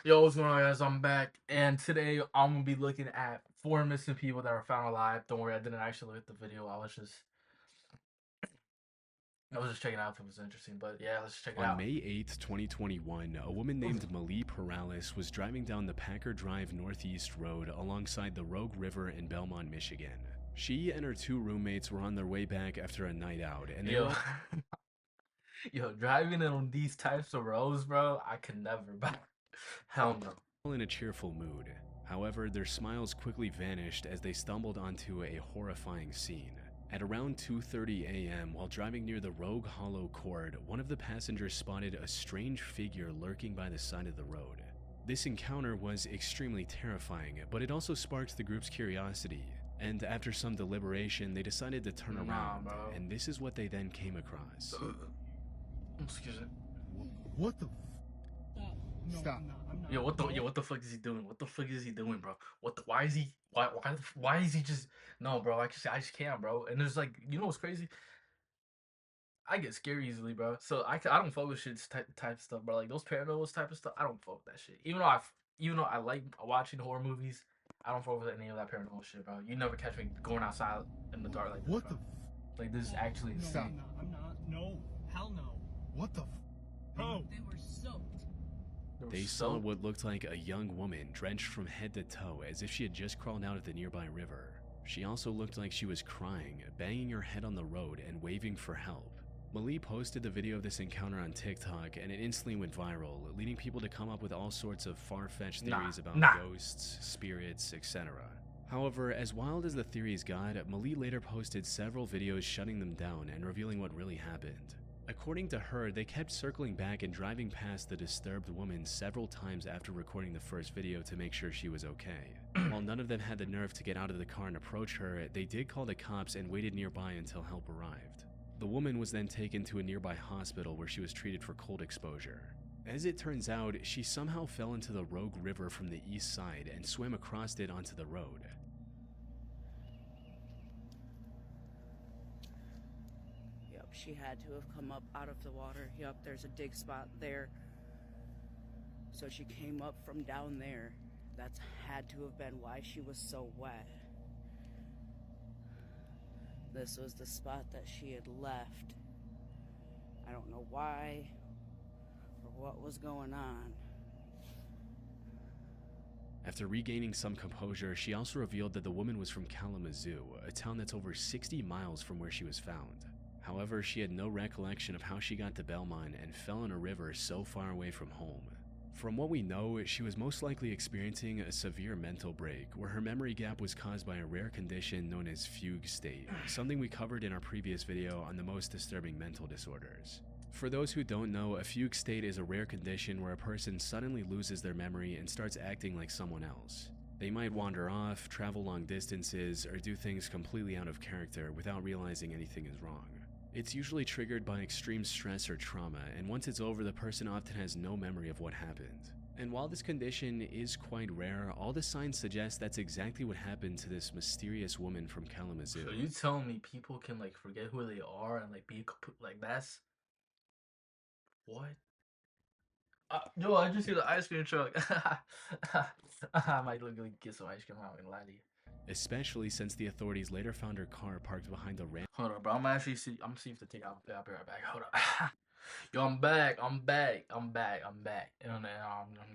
Yo, what's going on, guys? I'm back, and today I'm gonna be looking at 4 missing people that were found alive. Don't worry, I didn't actually look at the video. I was just checking out if it was interesting. But yeah, let's check it On out. May 8, 2021, a woman named Malie Perales was driving down the Packer Drive Northeast Road alongside the Rogue River in Belmont, Michigan. She and her two roommates were on their way back after a night out, and they Yo, were yo, driving on these types of roads, bro, I could never. But hell no. all in a cheerful mood. However, their smiles quickly vanished as they stumbled onto a horrifying scene. At around 2:30 a.m., while driving near the Rogue Hollow Court, one of the passengers spotted a strange figure lurking by the side of the road. This encounter was extremely terrifying, but it also sparked the group's curiosity, and after some deliberation, they decided to turn around, bro. and this is what they then came across. Excuse me. What the? No, Stop. I'm not. What the fuck is he doing? What the fuck is he doing, bro? Why is he? Why is he just? No, bro. I just can't, bro. And there's like, you know what's crazy? I get scared easily, bro. So I don't fuck with shit type of stuff, bro. Like those paranormal type of stuff, I don't fuck with that shit. Even though I like watching horror movies, I don't fuck with any of that paranormal shit, bro. You never catch me going outside in the dark like this, What bro. the? Like this is actually No, insane. I'm not. No, hell no. What the? Oh. They were soaked. They saw what looked like a young woman drenched from head to toe as if she had just crawled out of the nearby river. She also looked like she was crying, banging her head on the road and waving for help. Malie posted the video of this encounter on TikTok and it instantly went viral, leading people to come up with all sorts of far-fetched theories about ghosts, spirits, etc. However, as wild as the theories got, Malie later posted several videos shutting them down and revealing what really happened. According to her, they kept circling back and driving past the disturbed woman several times after recording the first video to make sure she was okay. While none of them had the nerve to get out of the car and approach her, they did call the cops and waited nearby until help arrived. The woman was then taken to a nearby hospital where she was treated for cold exposure. As it turns out, she somehow fell into the Rogue River from the east side and swam across it onto the road. She had to have come up out of the water. Yep, there's a dig spot there. So she came up from down there. That's had to have been why she was so wet. This was the spot that she had left. I don't know why or what was going on. After regaining some composure, she also revealed that the woman was from Kalamazoo, a town that's over 60 miles from where she was found. However, she had no recollection of how she got to Belmont and fell in a river so far away from home. From what we know, she was most likely experiencing a severe mental break, where her memory gap was caused by a rare condition known as fugue state, something we covered in our previous video on the most disturbing mental disorders. For those who don't know, a fugue state is a rare condition where a person suddenly loses their memory and starts acting like someone else. They might wander off, travel long distances, or do things completely out of character without realizing anything is wrong. It's usually triggered by extreme stress or trauma, and once it's over, the person often has no memory of what happened. And while this condition is quite rare, all the signs suggest that's exactly what happened to this mysterious woman from Kalamazoo. So you telling me people can like forget who they are and like be like that's what? Yo, I just see the ice cream truck. I might literally get some ice cream. I'm not gonna lie to you. Especially since the authorities later found her car parked behind a ramp. Hold on, bro. I'm actually see. I'm seeing if to take. I'll be right back. Hold on. Yo, I'm back. I'm back. And I'm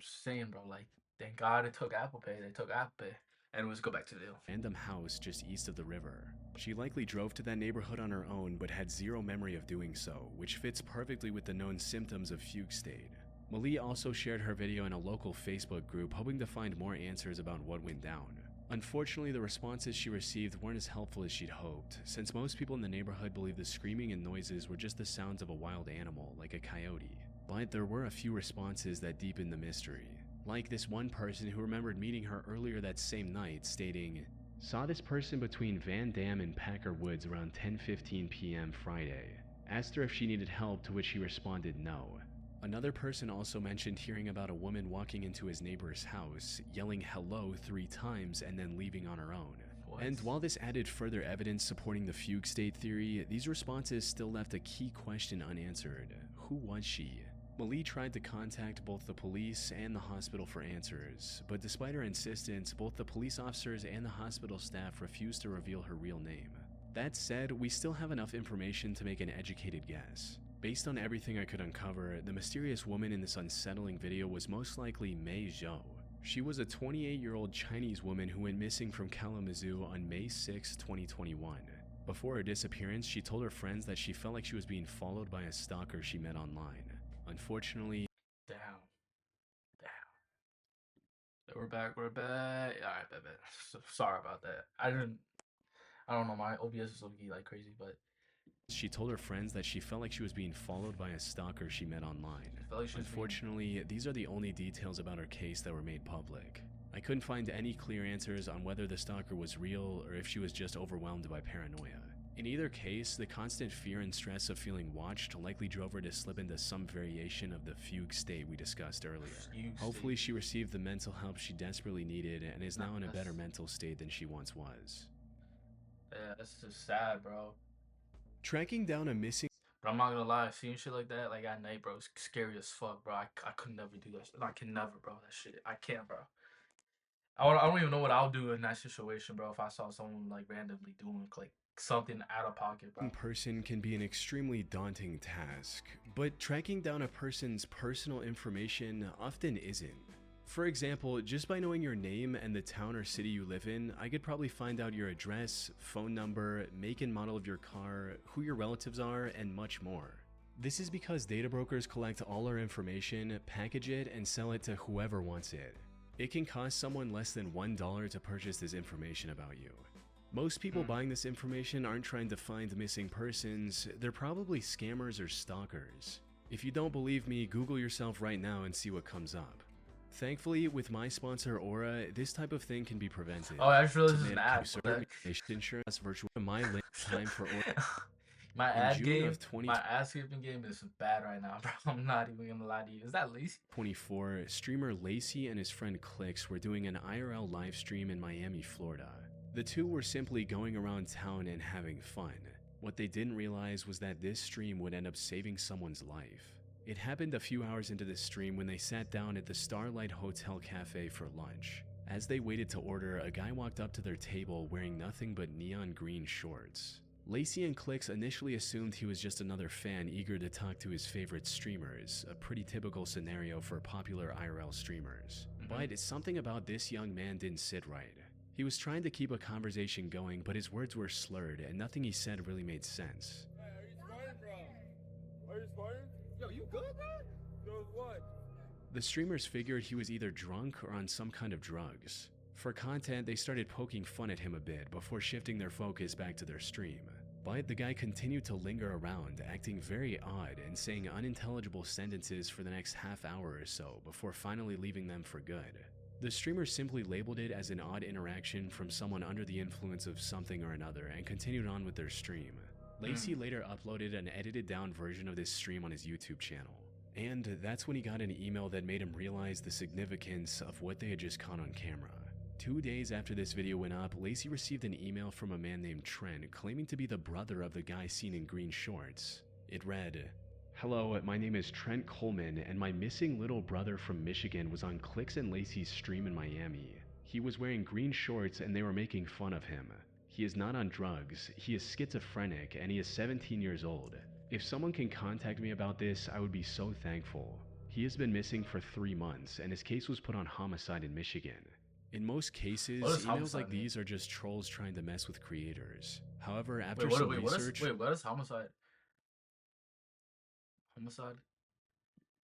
just saying, bro. Like, thank God it took Apple Pay. They took Apple Pay. And let's go back to the Random house just east of the river. She likely drove to that neighborhood on her own, but had zero memory of doing so, which fits perfectly with the known symptoms of fugue state. Malie also shared her video in a local Facebook group, hoping to find more answers about what went down. Unfortunately, the responses she received weren't as helpful as she'd hoped, since most people in the neighborhood believe the screaming and noises were just the sounds of a wild animal, like a coyote. But there were a few responses that deepened the mystery. Like this one person who remembered meeting her earlier that same night, stating, "Saw this person between Van Dam and Packer Woods around 10:15 p.m. Friday. Asked her if she needed help, to which she responded no." Another person also mentioned hearing about a woman walking into his neighbor's house, yelling hello 3 times and then leaving on her own. What? And while this added further evidence supporting the fugue state theory, these responses still left a key question unanswered. Who was she? Malie tried to contact both the police and the hospital for answers, but despite her insistence, both the police officers and the hospital staff refused to reveal her real name. That said, we still have enough information to make an educated guess. Based on everything I could uncover, the mysterious woman in this unsettling video was most likely Mei Zhou. She was a 28-year-old Chinese woman who went missing from Kalamazoo on May 6, 2021. Before her disappearance, she told her friends that she felt like she was being followed by a stalker she met online. Unfortunately, Damn. We're back. Alright, bet. Sorry about that. I don't know, my OBS is looking like crazy, but she told her friends that she felt like she was being followed by a stalker she met online. Unfortunately, these are the only details about her case that were made public. I couldn't find any clear answers on whether the stalker was real or if she was just overwhelmed by paranoia. In either case, the constant fear and stress of feeling watched likely drove her to slip into some variation of the fugue state we discussed earlier. Hopefully she received the mental help she desperately needed and is now in a better mental state than she once was. Yeah, that's just sad, bro. Tracking down a missing... But I'm not gonna lie, seeing shit like that, like at night, bro, it's scary as fuck, bro. I could never do that shit. I can never, bro. That shit, I can't, bro. I don't even know what I'll do in that situation, bro, if I saw someone, like, randomly doing, like, something out of pocket, bro. Person can be an extremely daunting task, but tracking down a person's personal information often isn't. For example, just by knowing your name and the town or city you live in, I could probably find out your address, phone number, make and model of your car, who your relatives are, and much more. This is because data brokers collect all our information, package it, and sell it to whoever wants it. It can cost someone less than $1 to purchase this information about you. Most people buying this information aren't trying to find missing persons, they're probably scammers or stalkers. If you don't believe me, Google yourself right now and see what comes up. Thankfully, with my sponsor Aura, this type of thing can be prevented. Oh, I just realized this is an ad. Insurance virtual my link time for Aura. My ad skipping game is bad right now, bro. I'm not even gonna lie to you. Is that Lacey? 24, streamer Lacey and his friend Clicks were doing an IRL live stream in Miami, Florida. The two were simply going around town and having fun. What they didn't realize was that this stream would end up saving someone's life. It happened a few hours into the stream when they sat down at the Starlight Hotel Cafe for lunch. As they waited to order, a guy walked up to their table wearing nothing but neon green shorts. Lacey and Clicks initially assumed he was just another fan eager to talk to his favorite streamers, a pretty typical scenario for popular IRL streamers. But something about this young man didn't sit right. He was trying to keep a conversation going, but his words were slurred and nothing he said really made sense. Hey, are you sparring, bro? Are you sparring? Yo, you good, bro? Good what? The streamers figured he was either drunk or on some kind of drugs. For content, they started poking fun at him a bit before shifting their focus back to their stream. But the guy continued to linger around, acting very odd and saying unintelligible sentences for the next half hour or so before finally leaving them for good. The streamers simply labeled it as an odd interaction from someone under the influence of something or another and continued on with their stream. Lacey later uploaded an edited down version of this stream on his YouTube channel. And that's when he got an email that made him realize the significance of what they had just caught on camera. 2 days after this video went up, Lacey received an email from a man named Trent claiming to be the brother of the guy seen in green shorts. It read, "Hello, my name is Trent Coleman and my missing little brother from Michigan was on Clicks and Lacey's stream in Miami. He was wearing green shorts and they were making fun of him. He is not on drugs, he is schizophrenic and he is 17 years old. If someone can contact me about this, I would be so thankful. He has been missing for 3 months and his case was put on homicide in Michigan." In most cases, emails like these are just trolls trying to mess with creators. However, after some research... What is homicide? Homicide?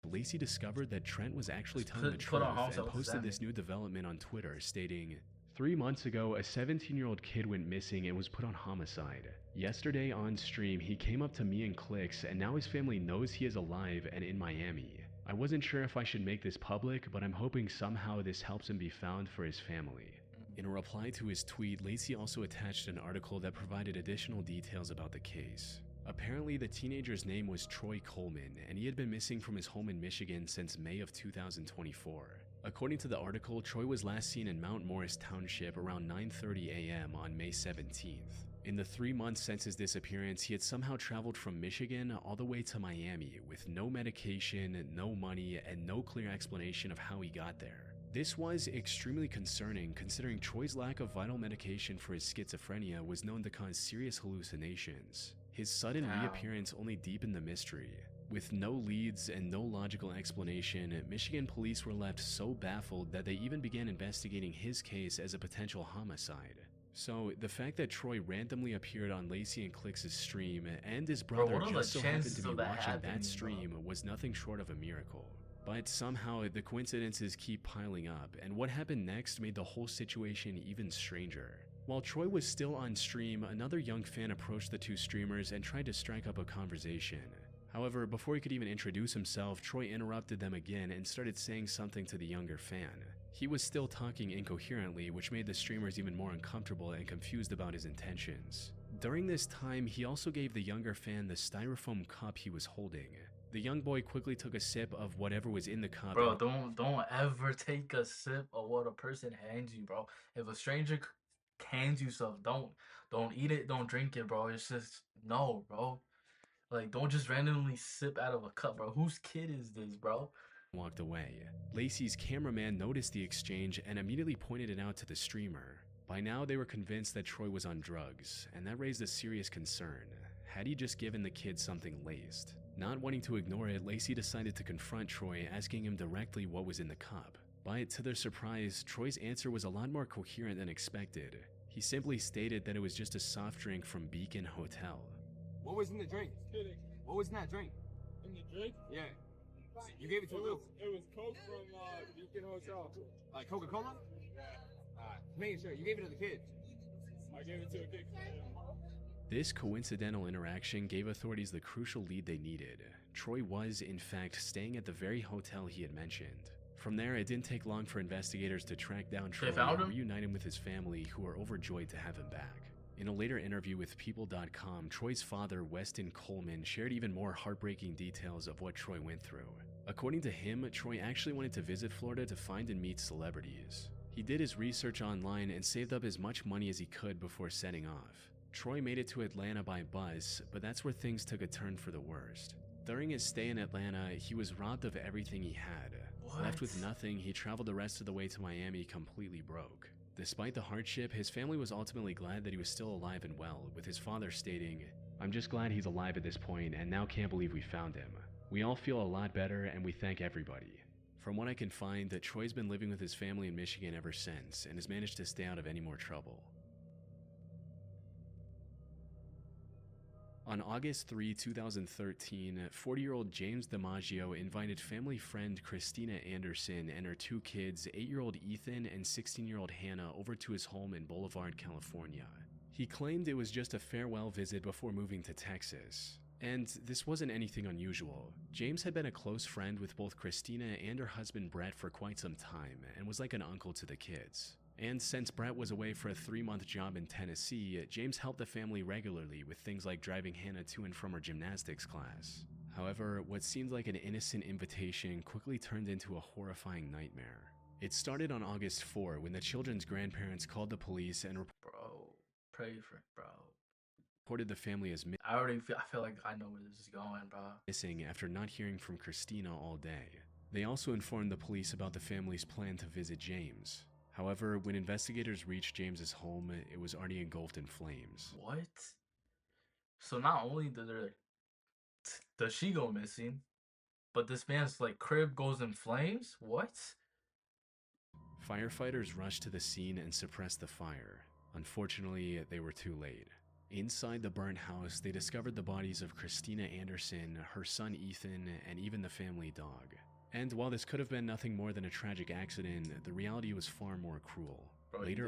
Lacey discovered that Trent was actually telling the truth and posted this new development on Twitter stating, 3 months ago, a 17-year-old kid went missing and was put on homicide. Yesterday on stream, he came up to me and Clicks and now his family knows he is alive and in Miami. I wasn't sure if I should make this public, but I'm hoping somehow this helps him be found for his family. In a reply to his tweet, Lacey also attached an article that provided additional details about the case. Apparently, the teenager's name was Troy Coleman, and he had been missing from his home in Michigan since May of 2024. According to the article, Troy was last seen in Mount Morris Township around 9:30 a.m. on May 17th. In the 3 months since his disappearance, he had somehow traveled from Michigan all the way to Miami with no medication, no money, and no clear explanation of how he got there. This was extremely concerning considering Troy's lack of vital medication for his schizophrenia was known to cause serious hallucinations. His sudden reappearance only deepened the mystery. With no leads and no logical explanation, Michigan police were left so baffled that they even began investigating his case as a potential homicide. So, the fact that Troy randomly appeared on Lacey and Clix's stream and his brother what are just the so happened chances to be of that watching happening, that stream was nothing short of a miracle. But somehow, the coincidences keep piling up, and what happened next made the whole situation even stranger. While Troy was still on stream, another young fan approached the two streamers and tried to strike up a conversation. However, before he could even introduce himself, Troy interrupted them again and started saying something to the younger fan. He was still talking incoherently, which made the streamers even more uncomfortable and confused about his intentions. During this time, he also gave the younger fan the styrofoam cup he was holding. The young boy quickly took a sip of whatever was in the cup. Bro, don't ever take a sip of what a person hands you, bro. If a stranger hands you stuff, don't eat it, don't drink it, bro. It's just no, bro. Like, don't just randomly sip out of a cup, bro. Whose kid is this, bro? Walked away. Lacey's cameraman noticed the exchange and immediately pointed it out to the streamer. By now, they were convinced that Troy was on drugs, and that raised a serious concern. Had he just given the kid something laced? Not wanting to ignore it, Lacey decided to confront Troy, asking him directly what was in the cup. But to their surprise, Troy's answer was a lot more coherent than expected. He simply stated that it was just a soft drink from Beacon Hotel. What was in the drink? What was in that drink? In the drink? Yeah. You gave it to him? It was Coke from Beacon Hotel. Like Coca-Cola? Making sure. You gave it to the kids. I gave it to a kid. This coincidental interaction gave authorities the crucial lead they needed. Troy was, in fact, staying at the very hotel he had mentioned. From there, it didn't take long for investigators to track down Troy and reunite him with his family, who were overjoyed to have him back. In a later interview with People.com, Troy's father, Weston Coleman, shared even more heartbreaking details of what Troy went through. According to him, Troy actually wanted to visit Florida to find and meet celebrities. He did his research online and saved up as much money as he could before setting off. Troy made it to Atlanta by bus, but that's where things took a turn for the worst. During his stay in Atlanta, he was robbed of everything he had. Left with nothing, he traveled the rest of the way to Miami completely broke. Despite the hardship, his family was ultimately glad that he was still alive and well, with his father stating, "I'm just glad he's alive at this point and now can't believe we found him. We all feel a lot better and we thank everybody." From what I can find, that Troy's been living with his family in Michigan ever since and has managed to stay out of any more trouble. On August 3, 2013, 40-year-old James DiMaggio invited family friend Christina Anderson and her two kids, 8-year-old Ethan and 16-year-old Hannah, over to his home in Boulevard, California. He claimed it was just a farewell visit before moving to Texas. And this wasn't anything unusual. James had been a close friend with both Christina and her husband Brett for quite some time and was like an uncle to the kids. And since Brett was away for a 3-month job in Tennessee, James helped the family regularly with things like driving Hannah to and from her gymnastics class. However, what seemed like an innocent invitation quickly turned into a horrifying nightmare. It started on August 4 when the children's grandparents called the police and pray for it, bro. reported the family as I feel like I know where this is going, bro. missing after not hearing from Christina all day. They also informed the police about the family's plan to visit James. However, when investigators reached James's home, it was already engulfed in flames. What? So not only does she go missing, but this man's like crib goes in flames? What? Firefighters rushed to the scene and suppressed the fire. Unfortunately, they were too late. Inside the burnt house, they discovered the bodies of Christina Anderson, her son Ethan, and even the family dog. And while this could have been nothing more than a tragic accident, the reality was far more cruel. Bro, Later,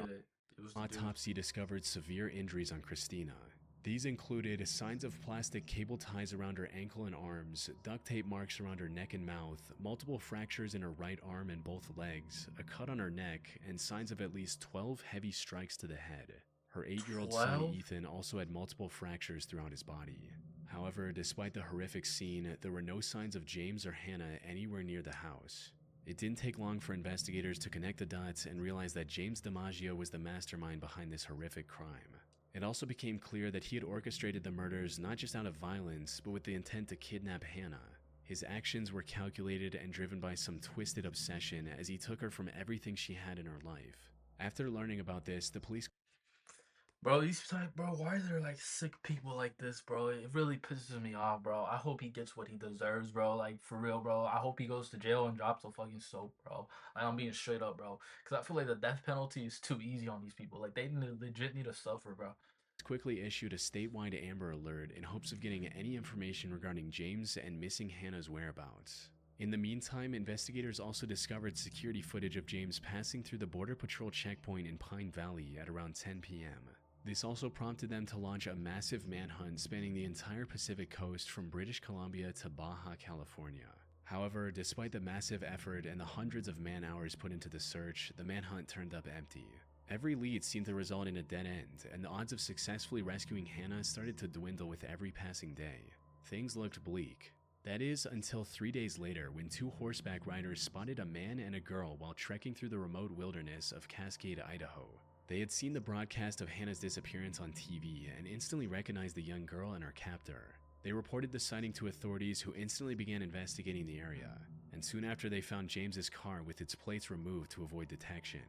it was autopsy discovered severe injuries on Christina. These included signs of plastic cable ties around her ankle and arms, duct tape marks around her neck and mouth, multiple fractures in her right arm and both legs, a cut on her neck, and signs of at least 12 heavy strikes to the head. Her 8-year-old son Ethan also had multiple fractures throughout his body. However, despite the horrific scene, there were no signs of James or Hannah anywhere near the house. It didn't take long for investigators to connect the dots and realize that James DiMaggio was the mastermind behind this horrific crime. It also became clear that he had orchestrated the murders not just out of violence, but with the intent to kidnap Hannah. His actions were calculated and driven by some twisted obsession as he took her from everything she had in her life. After learning about this, the police Bro, these like, bro, why are there like sick people like this, bro? It really pisses me off, bro. I hope he gets what he deserves, bro. Like for real, bro. I hope he goes to jail and drops a fucking soap, bro. Like, I'm being straight up, bro. Cause I feel like the death penalty is too easy on these people. Like they legit need to suffer, bro. quickly issued a statewide Amber Alert in hopes of getting any information regarding James and missing Hannah's whereabouts. In the meantime, investigators also discovered security footage of James passing through the Border Patrol checkpoint in Pine Valley at around 10 p.m. This also prompted them to launch a massive manhunt spanning the entire Pacific coast from British Columbia to Baja California. However, despite the massive effort and the hundreds of man-hours put into the search, the manhunt turned up empty. Every lead seemed to result in a dead end, and the odds of successfully rescuing Hannah started to dwindle with every passing day. Things looked bleak. That is, until 3 days later when two horseback riders spotted a man and a girl while trekking through the remote wilderness of Cascade, Idaho. They had seen the broadcast of Hannah's disappearance on TV and instantly recognized the young girl and her captor. They reported the sighting to authorities, who instantly began investigating the area, and soon after they found James's car with its plates removed to avoid detection.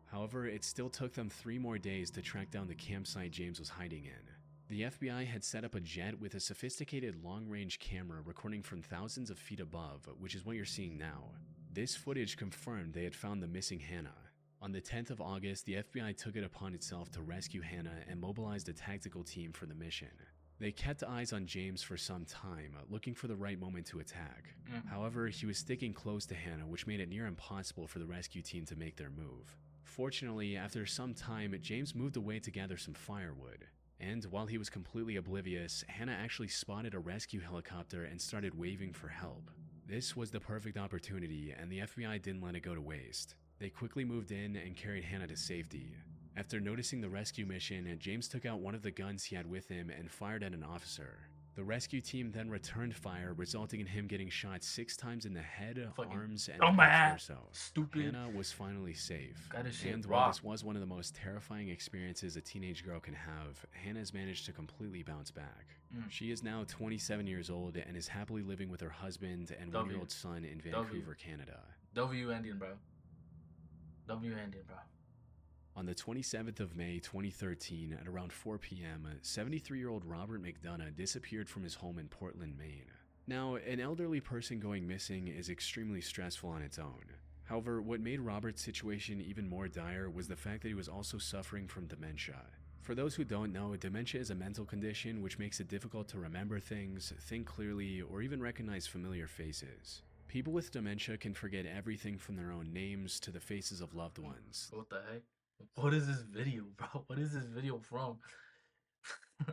However, it still took them 3 more days to track down the campsite James was hiding in. The FBI had set up a jet with a sophisticated long-range camera recording from thousands of feet above, which is what you're seeing now. This footage confirmed they had found the missing Hannah. On the 10th of August, the FBI took it upon itself to rescue Hannah and mobilized a tactical team for the mission. They kept eyes on James for some time, looking for the right moment to attack. However, he was sticking close to Hannah, which made it near impossible for the rescue team to make their move. Fortunately, after some time, James moved away to gather some firewood. And while he was completely oblivious, Hannah actually spotted a rescue helicopter and started waving for help. This was the perfect opportunity, and the FBI didn't let it go to waste. They quickly moved in and carried Hannah to safety. After noticing the rescue mission, James took out one of the guns he had with him and fired at an officer. The rescue team then returned fire, resulting in him getting shot 6 times in the head, arms, and torso. Stupid. Hannah was finally safe. And raw. while this was one of the most terrifying experiences a teenage girl can have, Hannah's managed to completely bounce back. She is now 27 years old and is happily living with her husband and 1-year-old son in Vancouver, Canada. W ending, bro. W ending, bro. On the 27th of May 2013, at around 4 p.m., 73-year-old Robert McDonough disappeared from his home in Portland, Maine. Now, an elderly person going missing is extremely stressful on its own. However, what made Robert's situation even more dire was the fact that he was also suffering from dementia. For those who don't know, dementia is a mental condition which makes it difficult to remember things, think clearly, or even recognize familiar faces. People with dementia can forget everything from their own names to the faces of loved ones. What the heck? What is this video, bro? What is this video from?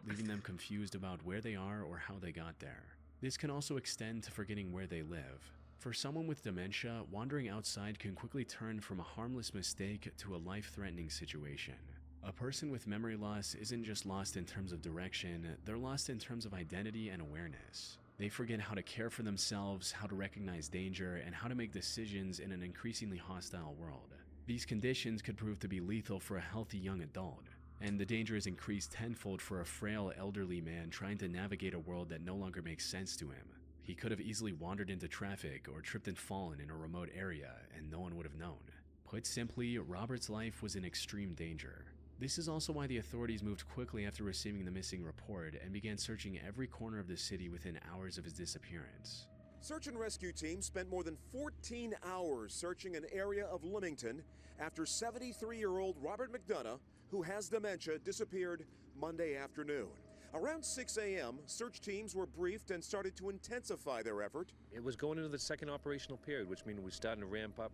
Leaving them confused about where they are or how they got there. This can also extend to forgetting where they live. For someone with dementia, wandering outside can quickly turn from a harmless mistake to a life-threatening situation. A person with memory loss isn't just lost in terms of direction, they're lost in terms of identity and awareness. They forget how to care for themselves, how to recognize danger, and how to make decisions in an increasingly hostile world. These conditions could prove to be lethal for a healthy young adult, and the danger is increased tenfold for a frail elderly man trying to navigate a world that no longer makes sense to him. He could have easily wandered into traffic or tripped and fallen in a remote area, and no one would have known. Put simply, Robert's life was in extreme danger. This is also why the authorities moved quickly after receiving the missing report and began searching every corner of the city within hours of his disappearance. Search and rescue teams spent more than 14 hours searching an area of Leamington after 73-year-old Robert McDonough, who has dementia, disappeared Monday afternoon. Around 6 a.m., search teams were briefed and started to intensify their effort. It was going into the second operational period, which means we're starting to ramp up,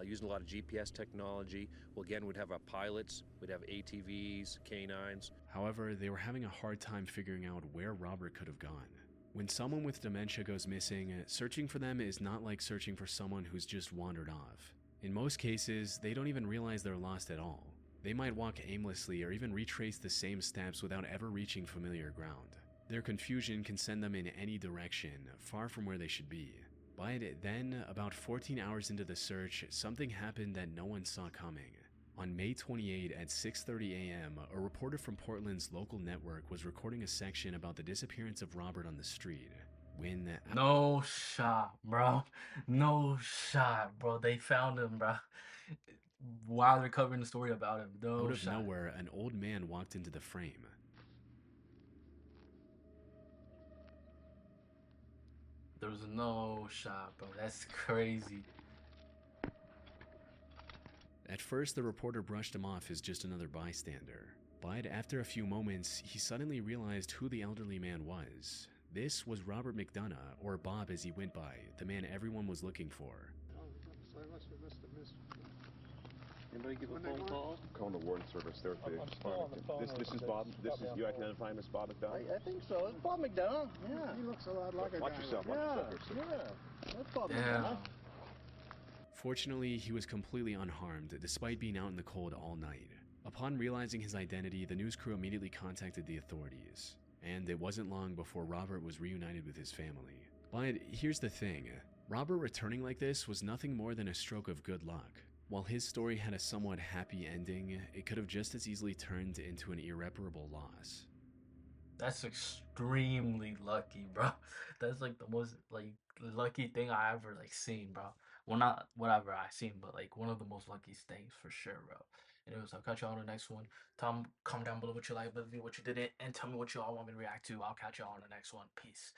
using a lot of GPS technology. Well, again, we'd have our pilots, we'd have ATVs, canines. However, they were having a hard time figuring out where Robert could have gone. When someone with dementia goes missing, searching for them is not like searching for someone who's just wandered off. In most cases, they don't even realize they're lost at all. They might walk aimlessly or even retrace the same steps without ever reaching familiar ground. Their confusion can send them in any direction, far from where they should be. But then, about 14 hours into the search, something happened that no one saw coming. On May 28 at 6:30 a.m., a reporter from Portland's local network was recording a section about the disappearance of Robert on the street when No shot, bro. No shot, bro. They found him, bro. While they're covering the story about him. out No of shot. nowhere, an old man walked into the frame. There was no shot, bro. That's crazy. At first, the reporter brushed him off as just another bystander. But after a few moments, he suddenly realized who the elderly man was. This was Robert McDonough, or Bob as he went by, the man everyone was looking for. Anybody give a phone call? I'm calling the warden service. They're at the I'm still on the phone This is with Bob. the- This is you identifying as Bob McDonald? I think so. It's Bob McDonough. Yeah. He looks a lot like a Watch guy. yourself. like- Watch Yeah. yourself here, sir. Yeah. That's Bob Damn. McDonough. Fortunately, he was completely unharmed, despite being out in the cold all night. Upon realizing his identity, the news crew immediately contacted the authorities. And it wasn't long before Robert was reunited with his family. But here's the thing, Robert returning like this was nothing more than a stroke of good luck. While his story had a somewhat happy ending, it could have just as easily turned into an irreparable loss. That's extremely lucky, bro. That's like the most like lucky thing I ever like seen, bro. Well, not whatever I seen, but like one of the most lucky things for sure, bro. Anyways, I'll catch you all on the next one. Comment down below what you like, what you didn't, and tell me what you all want me to react to. I'll catch you all on the next one. Peace.